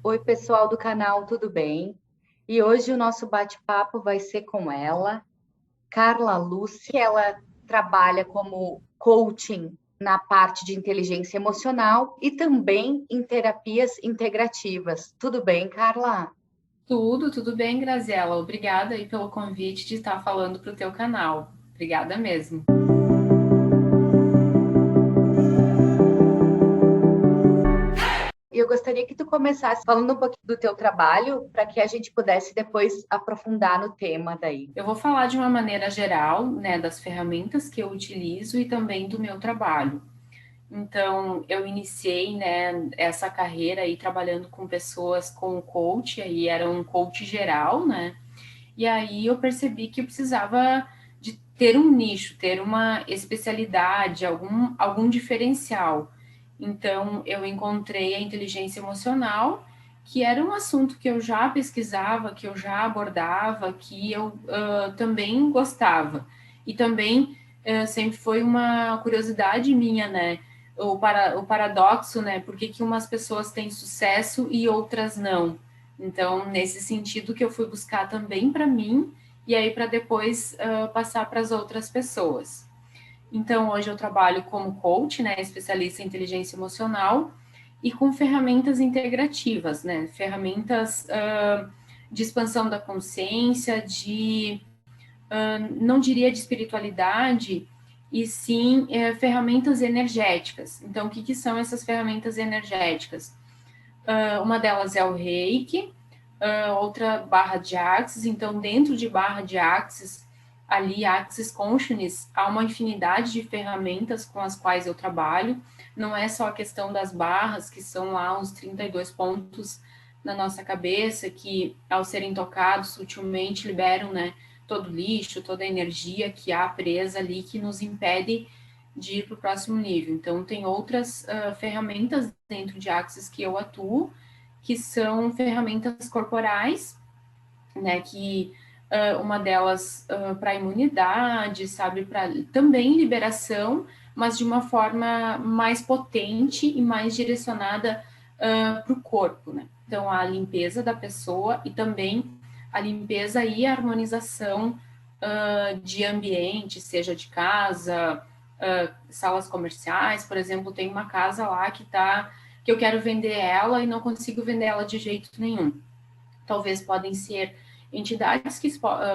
Oi, pessoal do canal, tudo bem? E hoje o nosso bate-papo vai ser com ela, Carla Lúcia. Ela trabalha como coaching na parte de inteligência emocional e também em terapias integrativas. Tudo bem, Carla? Tudo bem, Graziela. Obrigada aí pelo convite de estar falando para o teu canal. Obrigada mesmo. E eu gostaria que tu começasse falando um pouquinho do teu trabalho, para que a gente pudesse depois aprofundar no tema daí. Eu vou falar de uma maneira geral, né, das ferramentas que eu utilizo e também do meu trabalho. Então, eu iniciei, né, essa carreira aí trabalhando com pessoas com coach, aí era um coach geral, né? E aí eu percebi que eu precisava de ter um nicho, ter uma especialidade, algum diferencial. Então, eu encontrei a inteligência emocional, que era um assunto que eu já pesquisava, que eu já abordava, que eu também gostava. E também sempre foi uma curiosidade minha, né? O paradoxo, né? Por que umas pessoas têm sucesso e outras não? Então, nesse sentido que eu fui buscar também para mim, e aí para depois passar para as outras pessoas. Então, hoje eu trabalho como coach, né, especialista em inteligência emocional, e com ferramentas integrativas, né, ferramentas de expansão da consciência, não diria de espiritualidade, e sim ferramentas energéticas. Então, o que são essas ferramentas energéticas? Uma delas é o Reiki, outra barra de Axis. Então, dentro de barra de Axis, ali, Axis Consciousness, há uma infinidade de ferramentas com as quais eu trabalho. Não é só a questão das barras, que são lá uns 32 pontos na nossa cabeça, que ao serem tocados sutilmente liberam, né, todo o lixo, toda a energia que há presa ali, que nos impede de ir para o próximo nível. Então, tem outras ferramentas dentro de Axis que eu atuo, que são ferramentas corporais, né, que uma delas para imunidade, sabe, para também liberação, mas de uma forma mais potente e mais direcionada para o corpo, né? Então, a limpeza da pessoa e também a limpeza e a harmonização de ambiente, seja de casa, salas comerciais, por exemplo, tem uma casa lá que eu quero vender ela e não consigo vender ela de jeito nenhum. Talvez podem ser entidades que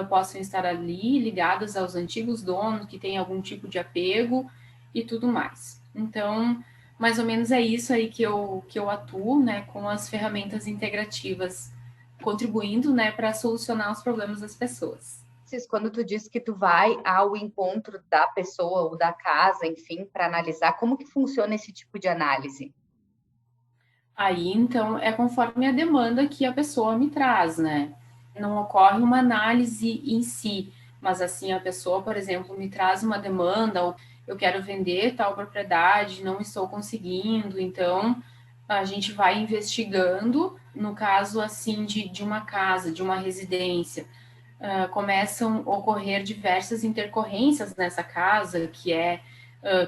possam estar ali ligadas aos antigos donos, que têm algum tipo de apego e tudo mais. Então, mais ou menos é isso aí que eu atuo, né, com as ferramentas integrativas, contribuindo, né, para solucionar os problemas das pessoas. Quando tu diz que tu vai ao encontro da pessoa ou da casa, enfim, para analisar como que funciona esse tipo de análise. Aí, então, é conforme a demanda que a pessoa me traz, né? Não ocorre uma análise em si, mas assim, a pessoa, por exemplo, me traz uma demanda, ou eu quero vender tal propriedade, não estou conseguindo, então a gente vai investigando, no caso, assim, de uma casa, de uma residência, começam a ocorrer diversas intercorrências nessa casa, que é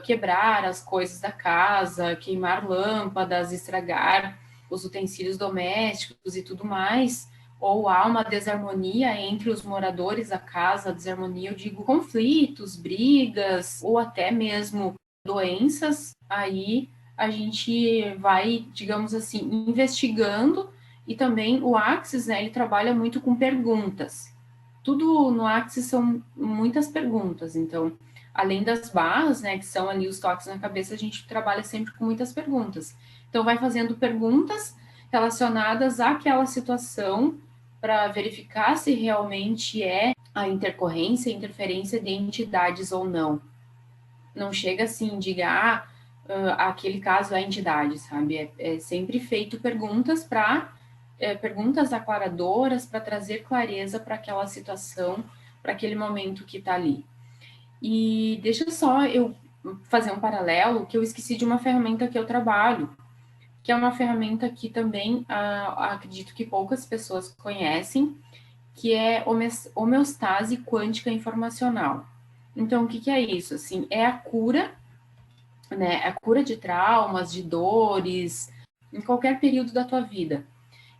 quebrar as coisas da casa, queimar lâmpadas, estragar os utensílios domésticos e tudo mais, ou há uma desarmonia entre os moradores da casa, desarmonia, eu digo, conflitos, brigas, ou até mesmo doenças, aí a gente vai, digamos assim, investigando, e também o Axis, né, ele trabalha muito com perguntas. Tudo no Axis são muitas perguntas, então, além das barras, né, que são ali os toques na cabeça, a gente trabalha sempre com muitas perguntas. Então, vai fazendo perguntas relacionadas àquela situação para verificar se realmente é a intercorrência, a interferência de entidades ou não. Não chega assim, diga, aquele caso é entidade, sabe? É sempre feito perguntas para perguntas aclaradoras para trazer clareza para aquela situação, para aquele momento que está ali. E deixa só eu fazer um paralelo, que eu esqueci de uma ferramenta que eu trabalho, que é uma ferramenta que também acredito que poucas pessoas conhecem, que é homeostase quântica informacional. Então, o que é isso? Assim, é a cura, né? A cura de traumas, de dores, em qualquer período da tua vida.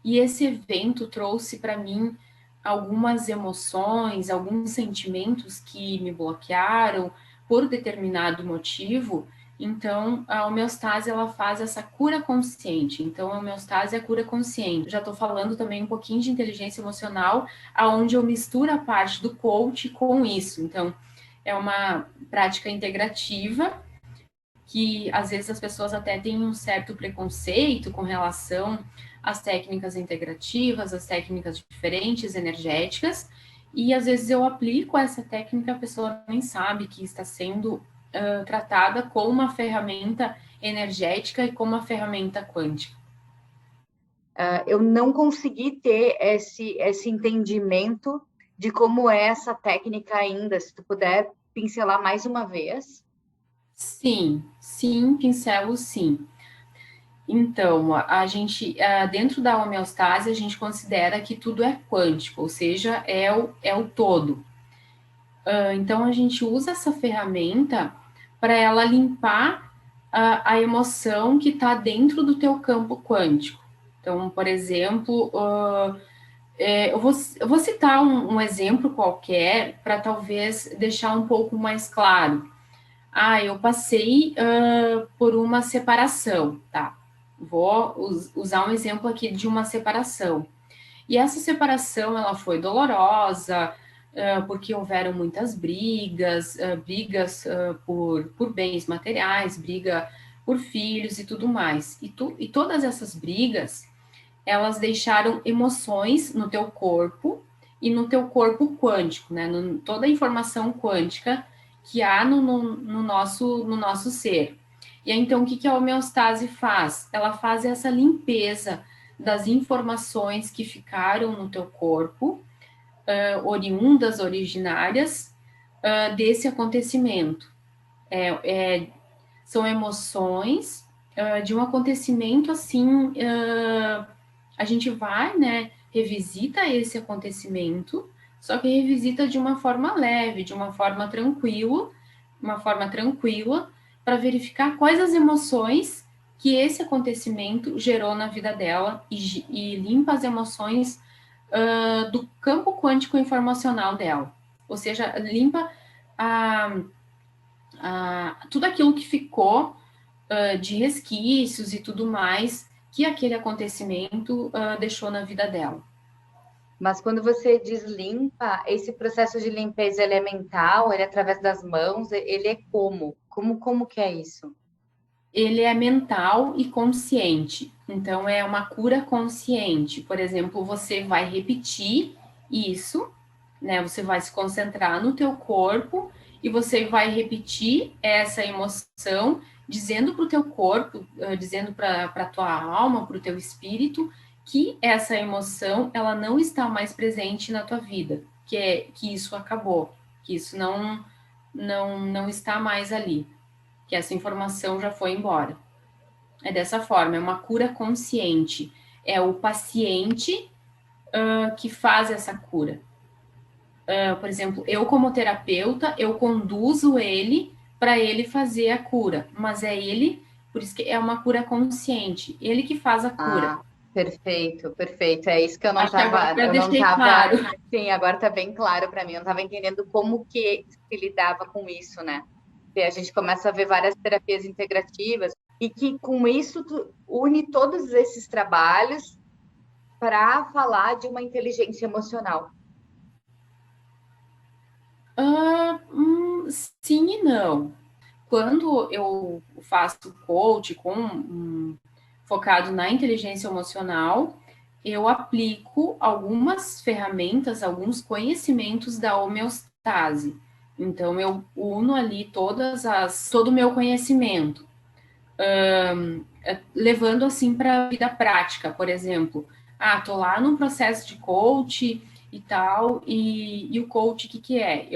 E esse evento trouxe para mim algumas emoções, alguns sentimentos que me bloquearam por determinado motivo. Então, a homeostase, ela faz essa cura consciente. Então, a homeostase é a cura consciente. Já estou falando também um pouquinho de inteligência emocional, aonde eu misturo a parte do coach com isso. Então, é uma prática integrativa que, às vezes, as pessoas até têm um certo preconceito com relação às técnicas integrativas, às técnicas diferentes, energéticas, e, às vezes, eu aplico essa técnica, a pessoa nem sabe que está sendo tratada como uma ferramenta energética e como uma ferramenta quântica. Eu não consegui ter esse entendimento de como é essa técnica ainda. Se tu puder pincelar mais uma vez. Sim, pincelo sim. Então, a gente, dentro da homeostase, a gente considera que tudo é quântico, ou seja, é o todo. Então, a gente usa essa ferramenta para ela limpar a emoção que está dentro do teu campo quântico. Então, por exemplo, eu vou citar um exemplo qualquer para talvez deixar um pouco mais claro. Eu passei por uma separação, tá? Vou usar um exemplo aqui de uma separação. E essa separação, ela foi dolorosa, porque houveram muitas brigas, por bens materiais, briga por filhos e tudo mais. E todas essas brigas, elas deixaram emoções no teu corpo e no teu corpo quântico, né? Toda a informação quântica que há no nosso ser. E aí, então, o que a homeostase faz? Ela faz essa limpeza das informações que ficaram no teu corpo, oriundas, originárias, desse acontecimento. São emoções de um acontecimento assim, a gente vai, né, revisita esse acontecimento, só que revisita de uma forma leve, de uma forma tranquila, para verificar quais as emoções que esse acontecimento gerou na vida dela e limpa as emoções do campo quântico informacional dela. Ou seja, limpa tudo aquilo que ficou de resquícios e tudo mais que aquele acontecimento deixou na vida dela. Mas quando você diz limpa, esse processo de limpeza ele é mental, ele é através das mãos, ele é como? Como que é isso? Ele é mental e consciente. Então, é uma cura consciente. Por exemplo, você vai repetir isso, né? Você vai se concentrar no teu corpo e você vai repetir essa emoção, dizendo para o teu corpo, dizendo para a tua alma, para o teu espírito, que essa emoção ela não está mais presente na tua vida, que isso acabou, que isso não está mais ali, que essa informação já foi embora. É dessa forma, é uma cura consciente. É o paciente que faz essa cura. Por exemplo, eu como terapeuta, eu conduzo ele para ele fazer a cura, mas é ele, por isso que é uma cura consciente, ele que faz a cura. Perfeito, perfeito. É isso que Acho que agora eu deixei tava, claro. sim, agora tá bem claro para mim. Eu não estava entendendo como que se lidava com isso, né? E a gente começa a ver várias terapias integrativas e que com isso tu une todos esses trabalhos para falar de uma inteligência emocional. Sim e não. Quando eu faço coach focado na inteligência emocional, eu aplico algumas ferramentas, alguns conhecimentos da homeostase. Então, eu uno ali todo o meu conhecimento, levando assim para a vida prática, por exemplo. Tô lá num processo de coach e tal, e o coach, o que é?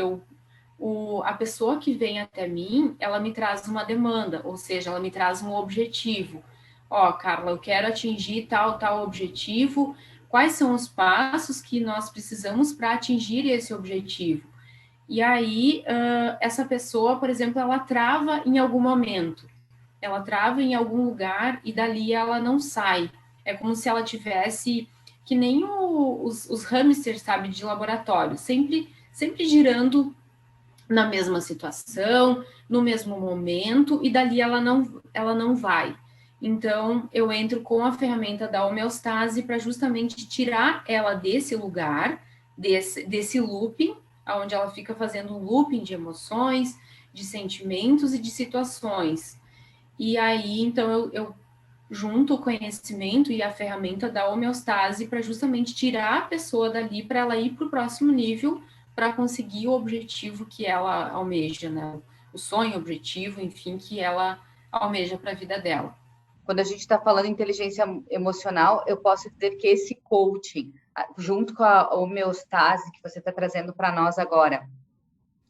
A pessoa que vem até mim, ela me traz uma demanda, ou seja, ela me traz um objetivo. Carla, eu quero atingir tal objetivo. Quais são os passos que nós precisamos para atingir esse objetivo? E aí, essa pessoa, por exemplo, ela trava em algum momento, ela trava em algum lugar e dali ela não sai. É como se ela tivesse que nem os hamsters, sabe, de laboratório, sempre girando na mesma situação, no mesmo momento, e dali ela não vai. Então, eu entro com a ferramenta da homeostase para justamente tirar ela desse lugar, desse looping, onde ela fica fazendo um looping de emoções, de sentimentos e de situações. E aí, então, eu junto o conhecimento e a ferramenta da homeostase para justamente tirar a pessoa dali para ela ir para o próximo nível, para conseguir o objetivo que ela almeja, né? O sonho, o objetivo, enfim, que ela almeja para a vida dela. Quando a gente está falando em inteligência emocional, eu posso dizer que esse coaching, junto com a homeostase que você está trazendo para nós agora,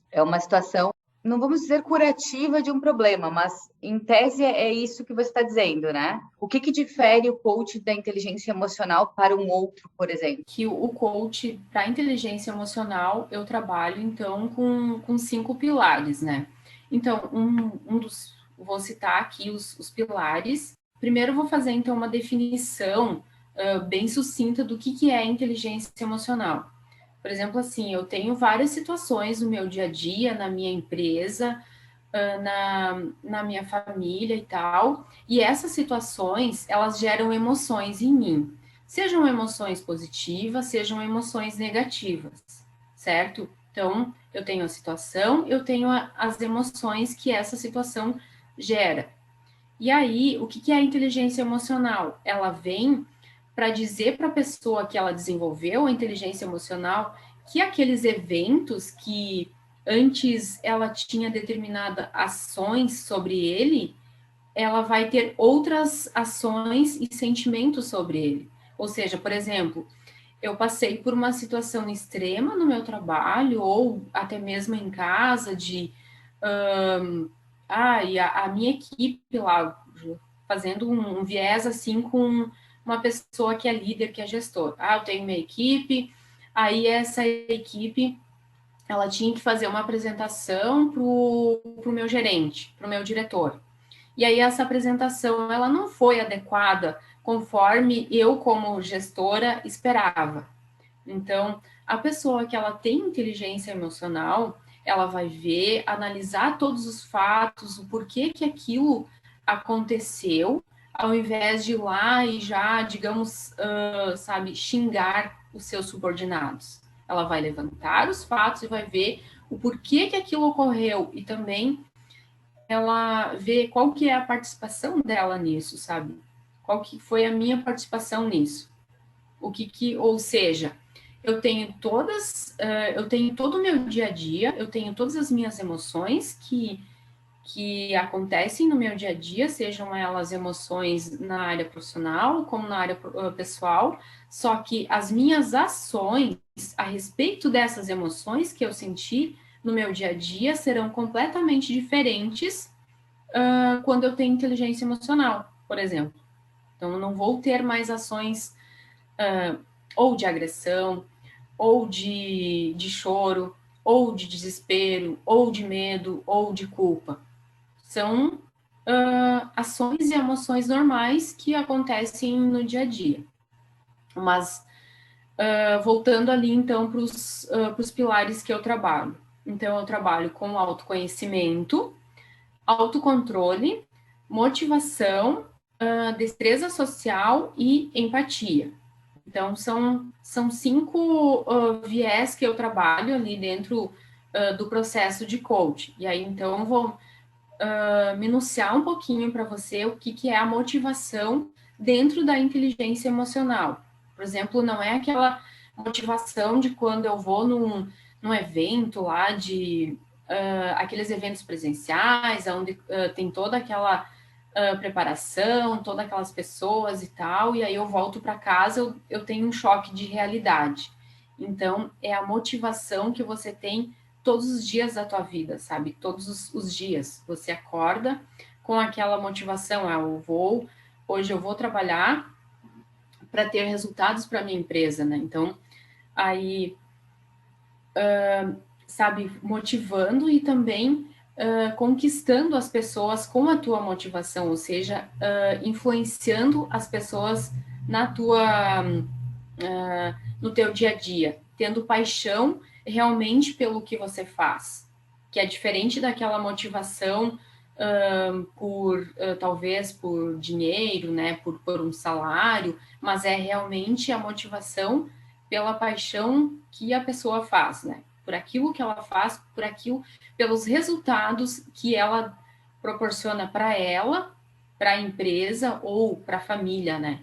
é uma situação, não vamos dizer curativa de um problema, mas em tese é isso que você está dizendo, né? O que difere o coach da inteligência emocional para um outro, por exemplo? Que o coach para inteligência emocional, eu trabalho, então, com 5 pilares, né? Então, vou citar aqui os pilares. Primeiro, vou fazer, então, uma definição bem sucinta do que é inteligência emocional. Por exemplo, assim, eu tenho várias situações no meu dia a dia, na minha empresa, na minha família e tal, e essas situações, elas geram emoções em mim. Sejam emoções positivas, sejam emoções negativas, certo? Então, eu tenho a situação, eu tenho as emoções que essa situação gera. E aí, o que é a inteligência emocional? Ela vem para dizer para a pessoa que ela desenvolveu a inteligência emocional que aqueles eventos que antes ela tinha determinadas ações sobre ele, ela vai ter outras ações e sentimentos sobre ele. Ou seja, por exemplo, eu passei por uma situação extrema no meu trabalho ou até mesmo em casa e a minha equipe lá fazendo um viés assim com uma pessoa que é líder, que é gestor. Eu tenho minha equipe, aí essa equipe ela tinha que fazer uma apresentação para o meu gerente, para o meu diretor. E aí essa apresentação ela não foi adequada conforme eu como gestora esperava. Então, a pessoa que ela tem inteligência emocional, ela vai ver, analisar todos os fatos, o porquê que aquilo aconteceu, ao invés de ir lá e já, digamos, xingar os seus subordinados. Ela vai levantar os fatos e vai ver o porquê que aquilo ocorreu e também ela vê qual que é a participação dela nisso, sabe? Qual que foi a minha participação nisso? Ou seja, eu tenho todo o meu dia a dia, eu tenho todas as minhas emoções que acontecem no meu dia a dia, sejam elas emoções na área profissional como na área pessoal, só que as minhas ações a respeito dessas emoções que eu senti no meu dia a dia serão completamente diferentes quando eu tenho inteligência emocional, por exemplo. Então, eu não vou ter mais ações ou de agressão, ou de choro, ou de desespero, ou de medo, ou de culpa. São ações e emoções normais que acontecem no dia a dia. Mas, voltando ali, então, para os pilares que eu trabalho. Então, eu trabalho com autoconhecimento, autocontrole, motivação, destreza social e empatia. Então, são 5 viés que eu trabalho ali dentro do processo de coach. E aí, então, eu vou minuciar um pouquinho para você o que é a motivação dentro da inteligência emocional. Por exemplo, não é aquela motivação de quando eu vou num evento lá de aqueles eventos presenciais, onde tem toda aquela preparação, todas aquelas pessoas e tal, e aí eu volto para casa, eu tenho um choque de realidade. Então, é a motivação que você tem todos os dias da tua vida, sabe? Todos os dias. Você acorda com aquela motivação, hoje eu vou trabalhar para ter resultados para minha empresa, né? Então, aí, sabe, motivando e também conquistando as pessoas com a tua motivação, ou seja, influenciando as pessoas no teu dia a dia, tendo paixão realmente pelo que você faz, que é diferente daquela motivação talvez por dinheiro, né, por um salário, mas é realmente a motivação pela paixão que a pessoa faz, né, por aquilo que ela faz, pelos resultados que ela proporciona para ela, para a empresa ou para a família, né,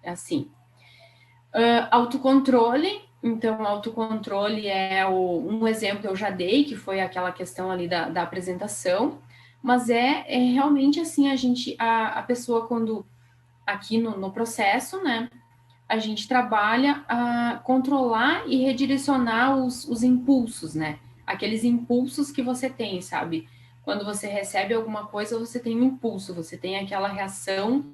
assim. Autocontrole, então autocontrole é um exemplo que eu já dei, que foi aquela questão ali da apresentação, mas é realmente assim, a pessoa quando, aqui no processo, né, a gente trabalha a controlar e redirecionar os impulsos, né, aqueles impulsos que você tem, sabe, quando você recebe alguma coisa, você tem um impulso, você tem aquela reação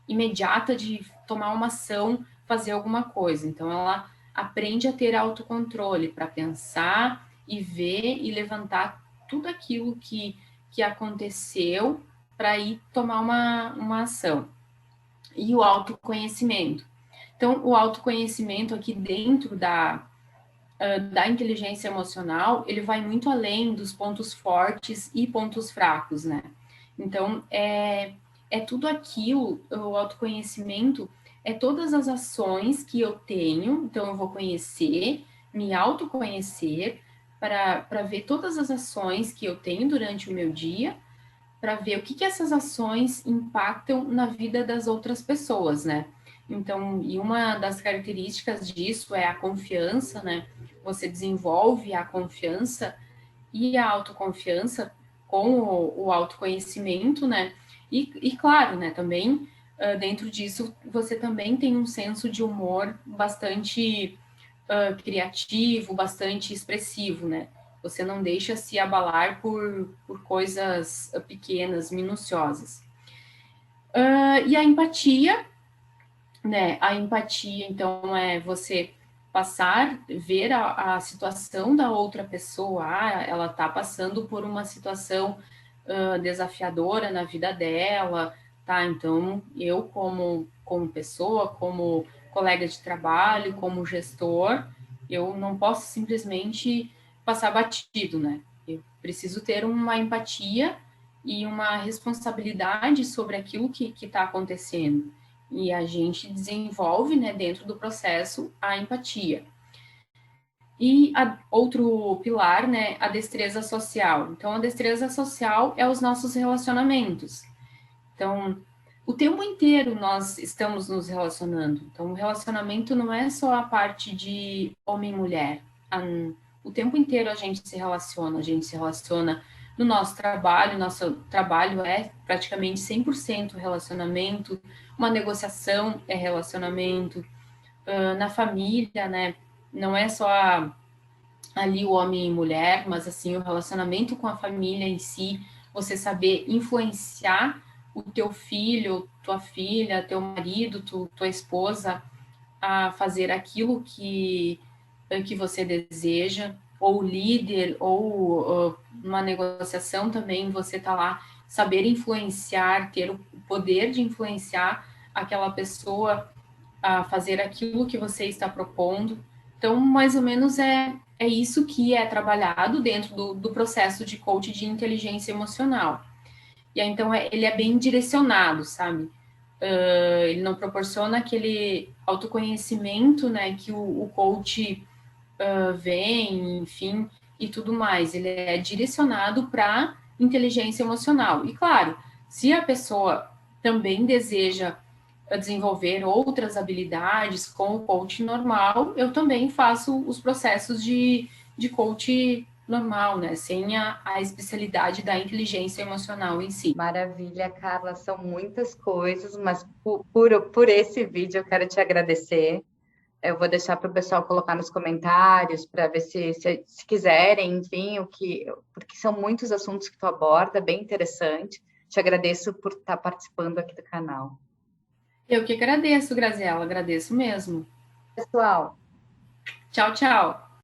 imediata de tomar uma ação, fazer alguma coisa. Então, ela aprende a ter autocontrole para pensar e ver e levantar tudo aquilo que aconteceu para ir tomar uma ação. E o autoconhecimento. Então, o autoconhecimento aqui dentro da inteligência emocional, ele vai muito além dos pontos fortes e pontos fracos, né? Então, é tudo aquilo, o autoconhecimento é todas as ações que eu tenho, então eu vou conhecer, me autoconhecer, para ver todas as ações que eu tenho durante o meu dia, para ver o que essas ações impactam na vida das outras pessoas, né? Então, e uma das características disso é a confiança, né? Você desenvolve a confiança e a autoconfiança com o autoconhecimento, né? E claro, né, também dentro disso você também tem um senso de humor bastante criativo, bastante expressivo, né? Você não deixa se abalar por coisas pequenas, minuciosas. E a empatia, né? A empatia, então, é você passar, ver a situação da outra pessoa, ela está passando por uma situação desafiadora na vida dela, tá? Então, eu como pessoa, como colega de trabalho, como gestor, eu não posso simplesmente passar batido, né? Eu preciso ter uma empatia e uma responsabilidade sobre aquilo que está acontecendo. E a gente desenvolve, né, dentro do processo, a empatia. E outro pilar, né, a destreza social. Então, a destreza social é os nossos relacionamentos. Então, o tempo inteiro nós estamos nos relacionando. Então, o relacionamento não é só a parte de homem e mulher. O tempo inteiro a gente se relaciona no nosso trabalho é praticamente 100% relacionamento, uma negociação é relacionamento, na família, né? Não é só ali o homem e mulher, mas assim, o relacionamento com a família em si, você saber influenciar o teu filho, tua filha, teu marido, tua esposa a fazer aquilo que você deseja, ou líder, ou uma negociação também, você tá lá, saber influenciar, ter o poder de influenciar aquela pessoa a fazer aquilo que você está propondo. Então, mais ou menos é isso que é trabalhado dentro do processo de coach de inteligência emocional. E aí, então, ele é bem direcionado, sabe? Ele não proporciona aquele autoconhecimento, né, que o coach vem, enfim, e tudo mais. Ele é direcionado para inteligência emocional. E claro, se a pessoa também deseja desenvolver outras habilidades com o coach normal, eu também faço os processos de coach normal, né? Sem a especialidade da inteligência emocional em si. Maravilha, Carla, são muitas coisas, mas por esse vídeo eu quero te agradecer. Eu vou deixar para o pessoal colocar nos comentários para ver se quiserem, enfim, porque são muitos assuntos que tu aborda, bem interessante. Te agradeço por estar participando aqui do canal. Eu que agradeço, Graziela, agradeço mesmo. Pessoal, Tchau, tchau.